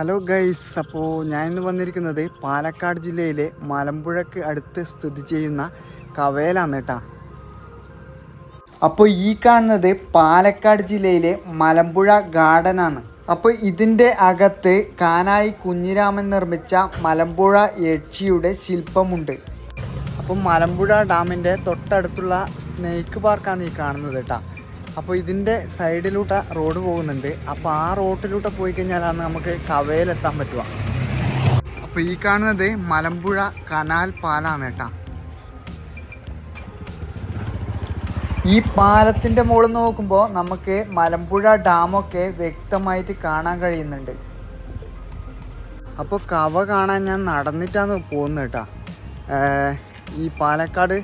Hello guys, അപ്പോൾ ഞാൻ ഇന്ന് വന്നിരിക്കുന്നത് പാലക്കാട് ജില്ലയിലെ മലമ്പുഴയ്ക്ക് അടുത്ത് സ്ഥിതി ചെയ്യുന്ന കവേലാണ് കേട്ടോ. അപ്പോൾ ഈ കാണുന്നത് പാലക്കാട് ജില്ലയിലെ മലമ്പുഴ ഗാർഡനാണ്. അപ്പോൾ ഇതിൻ്റെ അകത്ത് കാനായി കുഞ്ഞിരാമൻ നിർമ്മിച്ച മലമ്പുഴ യക്ഷിയുടെ ശില്പമുണ്ട്. അപ്പോൾ മലമ്പുഴ ഡാമിൻ്റെ തൊട്ടടുത്തുള്ള സ്നേക്ക് പാർക്കാണ് ഈ കാണുന്നത് കേട്ടോ. അപ്പോൾ ഇതിൻ്റെ സൈഡിലൂടെ റോഡ് പോകുന്നുണ്ട്. അപ്പോൾ ആ റോഡിലൂടെ പോയി കഴിഞ്ഞാലാണ് നമുക്ക് കവയിലെത്താൻ പറ്റുക. അപ്പോൾ ഈ കാണുന്നത് മലമ്പുഴ കനാൽ പാലാണ് കേട്ടോ. ഈ പാലത്തിൻ്റെ മുകളിൽ നോക്കുമ്പോൾ നമുക്ക് മലമ്പുഴ ഡാമൊക്കെ വ്യക്തമായിട്ട് കാണാൻ കഴിയുന്നുണ്ട്. അപ്പോൾ കവ കാണാൻ ഞാൻ നടന്നിട്ടാണ് പോകുന്നത് കേട്ടോ. ഈ പാലക്കാട്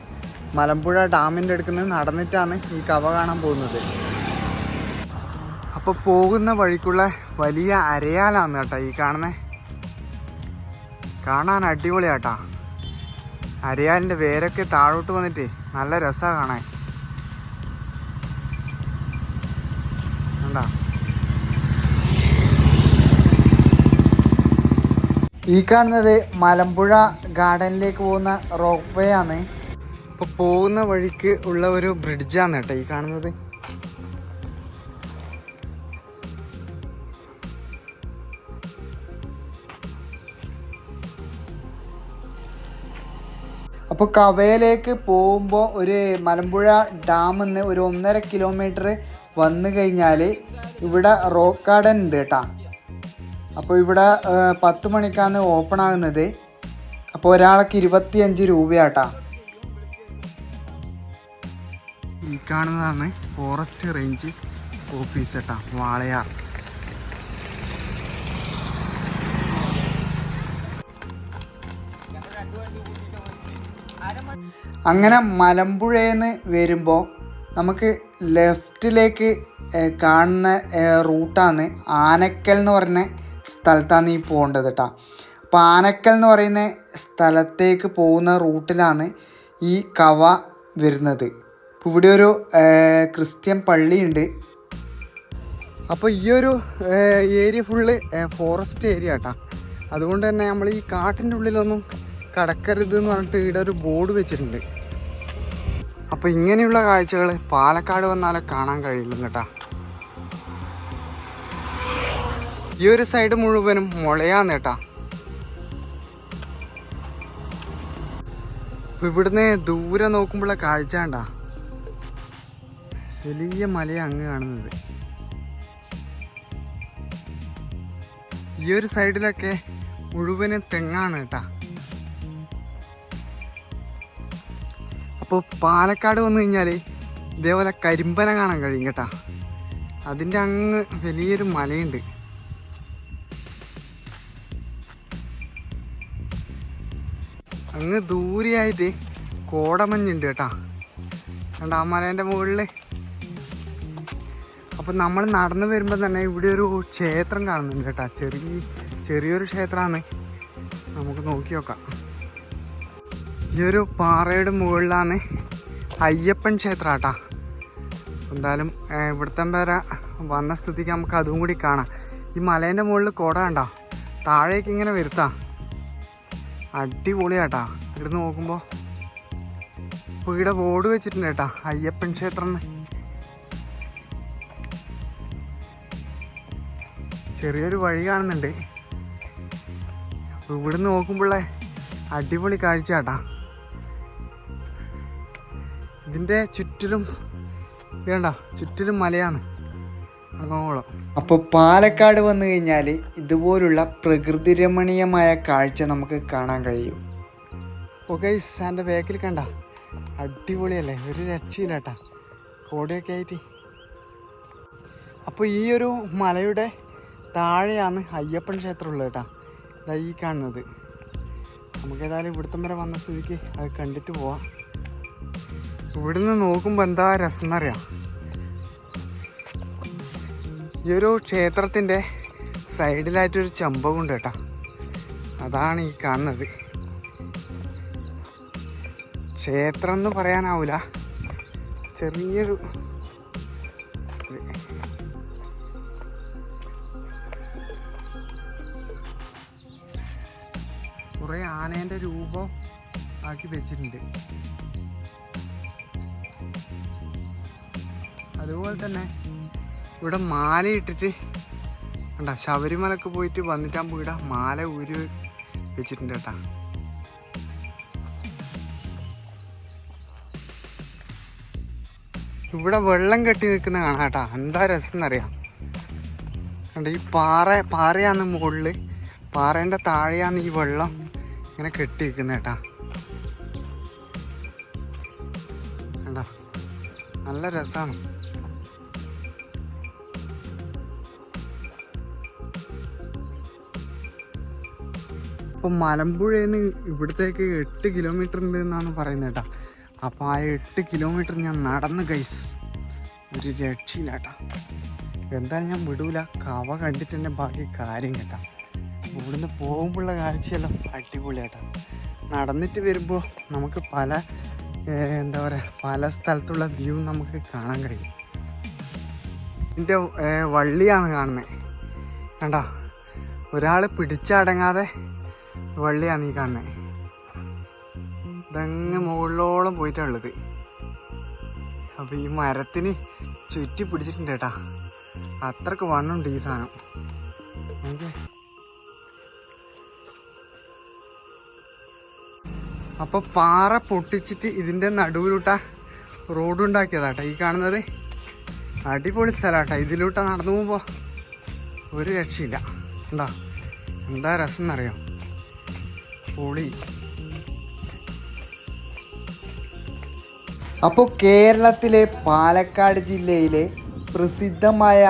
മലമ്പുഴ ഡാമിൻ്റെ അടുത്ത് നടന്നിട്ടാണ് ഈ കവ കാണാൻ പോകുന്നത്. അപ്പോൾ പോകുന്ന വഴിക്കുള്ള വലിയ അരയാലാണ് കേട്ടോ ഈ കാണുന്നത്. കാണാൻ അടിപൊളിയാട്ടാ. അരയാലിൻ്റെ വേരൊക്കെ താഴോട്ട് വന്നിട്ട് നല്ല രസമാണ് കാണാൻ. കണ്ടാ, ഈ കാണുന്നത് മലമ്പുഴ ഗാർഡനിലേക്ക് പോകുന്ന റോപ്പ് വേ ആണ്. ഇപ്പോൾ പോകുന്ന വഴിക്ക് ഉള്ള ഒരു ബ്രിഡ്ജാണ് കേട്ടോ ഈ കാണുന്നത്. അപ്പോൾ കവയിലേക്ക് പോകുമ്പോൾ ഒരു മലമ്പുഴ ഡാമിൽ നിന്ന് ഒരു 1.5 കിലോമീറ്റർ വന്നു കഴിഞ്ഞാൽ ഇവിടെ റോക്ക് ഗാർഡൻ ഉണ്ട് കേട്ടോ. അപ്പോൾ ഇവിടെ 10 മണിക്കാണ് ഓപ്പൺ ആകുന്നത്. അപ്പോൾ ഒരാൾക്ക് 25 രൂപയാട്ടാ. ഈ കാണുന്നതാണ് ഫോറസ്റ്റ് റേഞ്ച് ഓഫീസ് കേട്ടോ, വാളയാർ. അങ്ങനെ മലമ്പുഴയെന്ന് വരുമ്പോൾ നമുക്ക് ലെഫ്റ്റിലേക്ക് കാണുന്ന റൂട്ടാണ് ആനക്കൽ എന്ന് പറയുന്ന സ്ഥലത്താണ് ഈ പോകേണ്ടത് കേട്ടോ. അപ്പോൾ ആനക്കൽ എന്ന് പറയുന്ന സ്ഥലത്തേക്ക് പോകുന്ന റൂട്ടിലാണ് ഈ കവ വരുന്നത്. ഇപ്പോൾ ഇവിടെ ഒരു ക്രിസ്ത്യൻ പള്ളിയുണ്ട്. അപ്പോൾ ഈ ഒരു ഏരിയ ഫുള്ള് ഫോറസ്റ്റ് ഏരിയ കേട്ടോ. അതുകൊണ്ട് തന്നെ നമ്മൾ ഈ കാട്ടിൻ്റെ ഉള്ളിലൊന്നും കടക്കരുത് എന്ന് പറഞ്ഞിട്ട് ഇവിടെ ഒരു ബോർഡ് വെച്ചിട്ടുണ്ട്. അപ്പോൾ ഇങ്ങനെയുള്ള കാഴ്ചകൾ പാലക്കാട് വന്നാലേ കാണാൻ കഴിയുള്ളൂ കേട്ടോ. ഈ ഒരു സൈഡ് മുഴുവനും മുളയാന്ന് കേട്ടോ. അപ്പോൾ ഇവിടുന്ന് ദൂരെ നോക്കുമ്പോഴുള്ള കാഴ്ച കണ്ടാ, വലിയ മലയാണ് അങ്ങ് കാണുന്നത്. ഈ ഒരു സൈഡിലൊക്കെ മുഴുവനും തെങ്ങാണ് കേട്ടോ. അപ്പോൾ പാലക്കാട് വന്നു കഴിഞ്ഞാൽ ഇതേപോലെ കരിമ്പന കാണാൻ കഴിയും കേട്ടോ. അതിൻ്റെ അങ്ങ് വലിയൊരു മലയുണ്ട്. അങ്ങ് ദൂരെയായിട്ട് കോടമഞ്ഞുണ്ട് കേട്ടോ. കണ്ട ആ മലേൻ്റെ മുകളിൽ. അപ്പം നമ്മൾ നടന്നു വരുമ്പോൾ തന്നെ ഇവിടെ ഒരു ക്ഷേത്രം കാണുന്നുണ്ട് കേട്ടോ. ചെറിയൊരു ക്ഷേത്രമാണ്. നമുക്ക് നോക്കി നോക്കാം. ഈ ഒരു പാറയുടെ മുകളിലാണ് അയ്യപ്പൻ ക്ഷേത്രം കേട്ടോ. എന്തായാലും ഇവിടുത്തെ വരെ വന്ന സ്ഥിതിക്ക് നമുക്ക് അതും കൂടി കാണാം. ഈ മലേൻ്റെ മുകളിൽ കോട കണ്ടോ, താഴേക്ക് ഇങ്ങനെ വരുത്താം. അടിപൊളിയാട്ടാ ഇവിടുന്ന് നോക്കുമ്പോൾ. ഇപ്പോൾ ഇവിടെ ബോർഡ് വെച്ചിട്ടുണ്ട് കേട്ടോ, അയ്യപ്പൻ ക്ഷേത്രം. ചെറിയൊരു വഴി കാണുന്നുണ്ട്. അപ്പോൾ ഇവിടുന്ന് നോക്കുമ്പോഴേ അടിപൊളി കാഴ്ച കേട്ടാ. ഇതിൻ്റെ ചുറ്റിലും വേണ്ട, ചുറ്റിലും മലയാണ് അങ്ങോളം. അപ്പോൾ പാലക്കാട് വന്നു കഴിഞ്ഞാൽ ഇതുപോലുള്ള പ്രകൃതി രമണീയമായ കാഴ്ച നമുക്ക് കാണാൻ കഴിയും. ഓക്കെ, എൻ്റെ ബാക്കിൽ കണ്ട അടിപൊളിയല്ലേ, ഒരു രക്ഷയില്ല കേട്ടാ, കോടയൊക്കെ ആയിട്ട്. അപ്പോൾ ഈ ഒരു മലയുടെ താഴെയാണ് അയ്യപ്പൻ ക്ഷേത്രം ഉള്ളത് കേട്ടോ. ഇതാ ഈ കാണുന്നത്. നമുക്കേതായാലും ഇവിടുത്തെ വരെ വന്ന സ്ഥിതിക്ക് അത് കണ്ടിട്ട് പോവാം. ഇവിടുന്ന് നോക്കുമ്പോൾ എന്താ രസം എന്നറിയാം. ഈ ഒരു ക്ഷേത്രത്തിൻ്റെ സൈഡിലായിട്ടൊരു ചെമ്പകമുണ്ട് കേട്ടോ. അതാണ് ഈ കാണുന്നത്. ക്ഷേത്രം എന്ന് പറയാനാവില്ല, ചെറിയൊരു കുറേ ആനേൻ്റെ രൂപം ആക്കി വെച്ചിട്ടുണ്ട്. അതുപോലെ തന്നെ ഇവിടെ മാല ഇട്ടിട്ട് കണ്ട ശബരിമലക്ക് പോയിട്ട് വന്നിട്ടാകുമ്പോൾ ഇവിടെ മാല ഊരി വെച്ചിട്ടുണ്ട് കേട്ടാ. ഇവിടെ വെള്ളം കെട്ടി നിൽക്കുന്ന കാണാം കേട്ടാ. എന്താ രസം എന്നറിയാം. കണ്ട ഈ പാറയാന്ന് മുകളിൽ, പാറേൻ്റെ താഴെയാന്ന് ഈ വെള്ളം ഇങ്ങനെ കെട്ടി നിൽക്കുന്നത് കേട്ടാ. കണ്ട നല്ല രസമാണ്. അപ്പം മലമ്പുഴയിൽ നിന്ന് ഇവിടത്തേക്ക് 8 കിലോമീറ്റർ ഉണ്ട് എന്നാണ് പറയുന്നത് കേട്ടോ. അപ്പോൾ ആ 8 കിലോമീറ്റർ ഞാൻ നടന്ന് ഗൈസ്, ഒരു രക്ഷയില്ല കേട്ടോ. എന്തായാലും ഞാൻ വിടൂല, കവ കണ്ടിട്ട് തന്നെ ബാക്കി കാര്യം കേട്ടോ. ഇവിടുന്ന് പോകുമ്പോഴുള്ള കാഴ്ചയെല്ലാം അടിപൊളിയാട്ടോ. നടന്നിട്ട് വരുമ്പോൾ നമുക്ക് എന്താ പറയുക, പല സ്ഥലത്തുള്ള വ്യൂ നമുക്ക് കാണാൻ കഴിയും. ഇതിൻ്റെ വള്ളിയാണ് കാണുന്നത് കണ്ടോ. ഒരാൾ പിടിച്ചടങ്ങാതെ വള്ളിയാണ് ഈ കാണുന്നത്. ഇതങ്ങ് മുകളിലോളം പോയിട്ടുള്ളത്. അപ്പോൾ ഈ മരത്തിന് ചുറ്റി പിടിച്ചിട്ടുണ്ട് കേട്ടാ. അത്രക്ക് വണ്ണുണ്ട് ഈ സാധനം. ഓക്കെ, അപ്പോൾ പാറ പൊട്ടിച്ചിട്ട് ഇതിൻ്റെ നടുവിലൂട്ട റോഡ് ഉണ്ടാക്കിയതാട്ടോ ഈ കാണുന്നത്. അടിപൊളി സ്ഥലമാട്ടോ. ഇതിലൂട്ട നടന്നു പോകുമ്പോൾ ഒരു രക്ഷയില്ല. എന്താ എന്താ രസം എന്നറിയോ, പൊളി. അപ്പോൾ കേരളത്തിലെ പാലക്കാട് ജില്ലയിലെ പ്രസിദ്ധമായ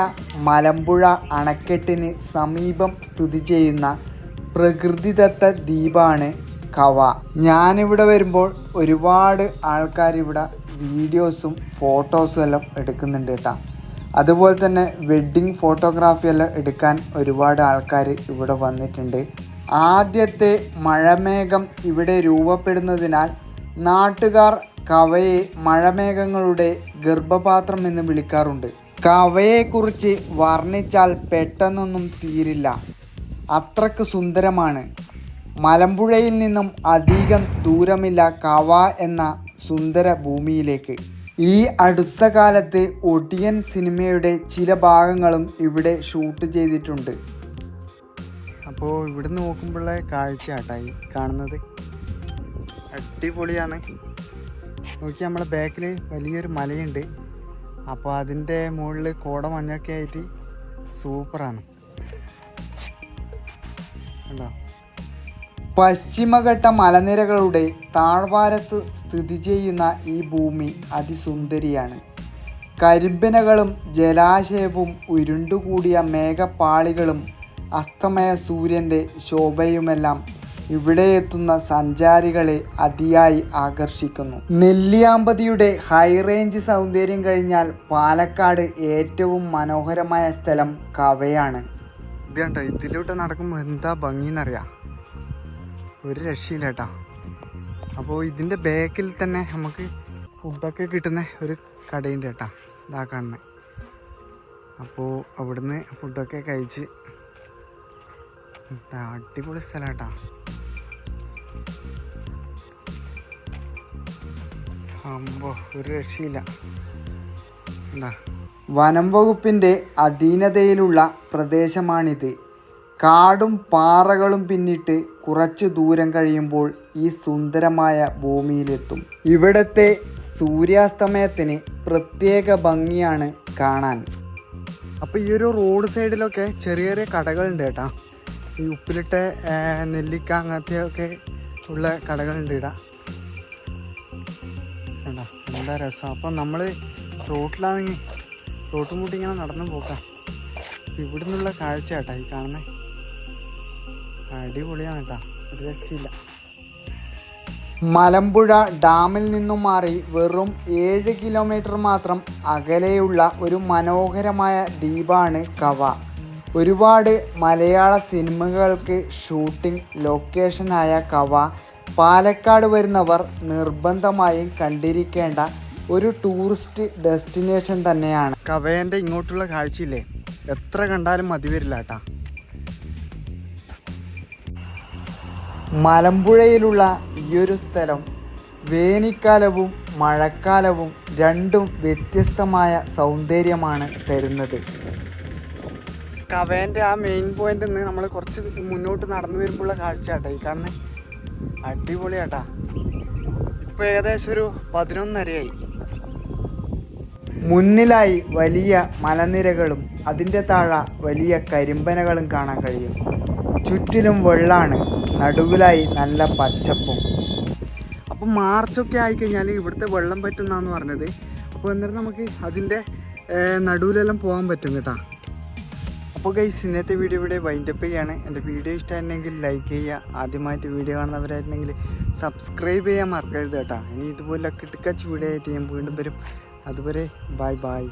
മലമ്പുഴ അണക്കെട്ടിന് സമീപം സ്ഥിതി ചെയ്യുന്ന പ്രകൃതിദത്ത ദ്വീപാണ് കവ. ഞാനിവിടെ വരുമ്പോൾ ഒരുപാട് ആൾക്കാർ ഇവിടെ വീഡിയോസും ഫോട്ടോസും എല്ലാം എടുക്കുന്നുണ്ട് കേട്ടോ. അതുപോലെ തന്നെ വെഡ്ഡിങ് ഫോട്ടോഗ്രാഫി എല്ലാം എടുക്കാൻ ഒരുപാട് ആൾക്കാർ ഇവിടെ വന്നിട്ടുണ്ട്. ആദ്യത്തെ മഴമേഘം ഇവിടെ രൂപപ്പെടുന്നതിനാൽ നാട്ടുകാർ കവയെ മഴമേഘങ്ങളുടെ ഗർഭപാത്രം എന്ന് വിളിക്കാറുണ്ട്. കവയെക്കുറിച്ച് വർണ്ണിച്ചാൽ പെട്ടെന്നൊന്നും തീരില്ല, അത്രക്ക് സുന്ദരമാണ്. മലമ്പുഴയിൽ നിന്നും അധികം ദൂരമില്ല കവ എന്ന സുന്ദര ഭൂമിയിലേക്ക്. ഈ അടുത്ത കാലത്ത് ഒടിയൻ സിനിമയുടെ ചില ഭാഗങ്ങളും ഇവിടെ ഷൂട്ട് ചെയ്തിട്ടുണ്ട്. അപ്പോൾ ഇവിടെ നോക്കുമ്പോഴുള്ള കാഴ്ച ആട്ടായി കാണുന്നത് അടിപൊളിയാണ്. നോക്കി, നമ്മളെ ബാക്കിൽ വലിയൊരു മലയുണ്ട്. അപ്പോൾ അതിൻ്റെ മുകളിൽ കോടമഞ്ഞൊക്കെ ആയിട്ട് സൂപ്പറാണ് കണ്ടോ. പശ്ചിമഘട്ട മലനിരകളുടെ താഴ്വാരത്ത് സ്ഥിതി ചെയ്യുന്ന ഈ ഭൂമി അതിസുന്ദരിയാണ്. കരിമ്പനകളും ജലാശയവും ഉരുണ്ടുകൂടിയ മേഘപ്പാളികളും അസ്തമയ സൂര്യൻ്റെ ശോഭയുമെല്ലാം ഇവിടെ എത്തുന്ന സഞ്ചാരികളെ അതിയായി ആകർഷിക്കുന്നു. നെല്ലിയാമ്പതിയുടെ ഹൈറേഞ്ച് സൗന്ദര്യം കഴിഞ്ഞാൽ പാലക്കാട് ഏറ്റവും മനോഹരമായ സ്ഥലം കവയാണ്. ഇത് കണ്ടോ, ഇതിലൂടെ നടക്കുമ്പോൾ എന്താ ഭംഗിന്നറിയാം, ഒരു രക്ഷയില്ല കേട്ടോ. അപ്പോൾ ഇതിൻ്റെ ബാക്കിൽ തന്നെ നമുക്ക് ഫുഡൊക്കെ കിട്ടുന്ന ഒരു കടയുണ്ട് കേട്ടോ, ഇതാ കാണുന്നത്. അപ്പോൾ അവിടുന്ന് ഫുഡൊക്കെ കഴിച്ച് അടിപൊളി സ്ഥലം കേട്ടോ. ഒരു രക്ഷയില്ല. വനം വകുപ്പിൻ്റെ അധീനതയിലുള്ള പ്രദേശമാണിത്. കാടും പാറകളും പിന്നിട്ട് കുറച്ച് ദൂരം കഴിയുമ്പോൾ ഈ സുന്ദരമായ ഭൂമിയിലെത്തും. ഇവിടുത്തെ സൂര്യാസ്തമയത്തിന് പ്രത്യേക ഭംഗിയാണ് കാണാൻ. അപ്പോൾ ഈ ഒരു റോഡ് സൈഡിലൊക്കെ ചെറിയ ചെറിയ കടകളുണ്ട് കേട്ടോ. ഈ ഉപ്പിലിട്ട നെല്ലിക്ക അങ്ങനത്തെയൊക്കെ ഉള്ള കടകളുണ്ട് ഇവിടെ. കണ്ടോ എന്താ രസം. അപ്പം നമ്മൾ റോട്ടിലാണെങ്കിൽ റോട്ടും കൂട്ടി ഇങ്ങനെ നടന്നു പോക്കാം. ഇവിടെ നിന്നുള്ള കാഴ്ച കേട്ടോ ഈ കാണുന്നത്, അടിപൊളിയാണ് കേട്ടോ, ഒരു രക്ഷയില്ല. മലമ്പുഴ ഡാമിൽ നിന്നും മാറി വെറും 7 കിലോമീറ്റർ മാത്രം അകലെയുള്ള ഒരു മനോഹരമായ ദ്വീപാണ് കവ. ഒരുപാട് മലയാള സിനിമകൾക്ക് ഷൂട്ടിംഗ് ലൊക്കേഷനായ കവ പാലക്കാട് വരുന്നവർ നിർബന്ധമായും കണ്ടിരിക്കേണ്ട ഒരു ടൂറിസ്റ്റ് ഡെസ്റ്റിനേഷൻ തന്നെയാണ്. കവേൻ്റെ ഇങ്ങോട്ടുള്ള കാഴ്ചയില്ലേ, എത്ര കണ്ടാലും മതി വരില്ല കേട്ടാ. മലമ്പുഴയിലുള്ള ഈയൊരു സ്ഥലം വേനൽക്കാലവും മഴക്കാലവും രണ്ടും വ്യത്യസ്തമായ സൗന്ദര്യമാണ് തരുന്നത്. കവേൻ്റെ ആ മെയിൻ പോയിന്റിൽ നിന്ന് നമ്മൾ കുറച്ച് മുന്നോട്ട് നടന്നു വരുമ്പോഴുള്ള കാഴ്ച കേട്ടോ ഈ കാണുന്നത്. അടിപൊളിയാട്ടാ. ഇപ്പോൾ ഏകദേശം ഒരു 11:30 മുന്നിലായി വലിയ മലനിരകളും അതിൻ്റെ താഴെ വലിയ കരിമ്പനകളും കാണാൻ കഴിയും. ചുറ്റിലും വെള്ളമാണ്, നടുവിലായി നല്ല പച്ചപ്പും. അപ്പോൾ മാർച്ചൊക്കെ ആയിക്കഴിഞ്ഞാൽ ഇവിടുത്തെ വെള്ളം പറ്റുന്നതെന്ന് പറഞ്ഞത്. അപ്പോൾ എന്നിട്ട് നമുക്ക് അതിൻ്റെ നടുവിലെല്ലാം പോകാൻ പറ്റും കേട്ടോ. അപ്പോൾ ഗൈസ്, ഇന്നത്തെ വീഡിയോ ഇവിടെ വൈൻഡപ്പ് ചെയ്യാണ്. എൻ്റെ വീഡിയോ ഇഷ്ടമായിരുന്നെങ്കിൽ ലൈക്ക് ചെയ്യുക. ആദ്യമായിട്ട് വീഡിയോ കാണുന്നവരായിരുന്നെങ്കിൽ സബ്സ്ക്രൈബ് ചെയ്യാൻ മറക്കരുത് കേട്ടോ. ഇനി ഇതുപോലെ കിടക്കാച്ച് വീഡിയോ ആയിട്ട് ഞാൻ വീണ്ടും വരും. അതുവരെ ബൈ ബൈ.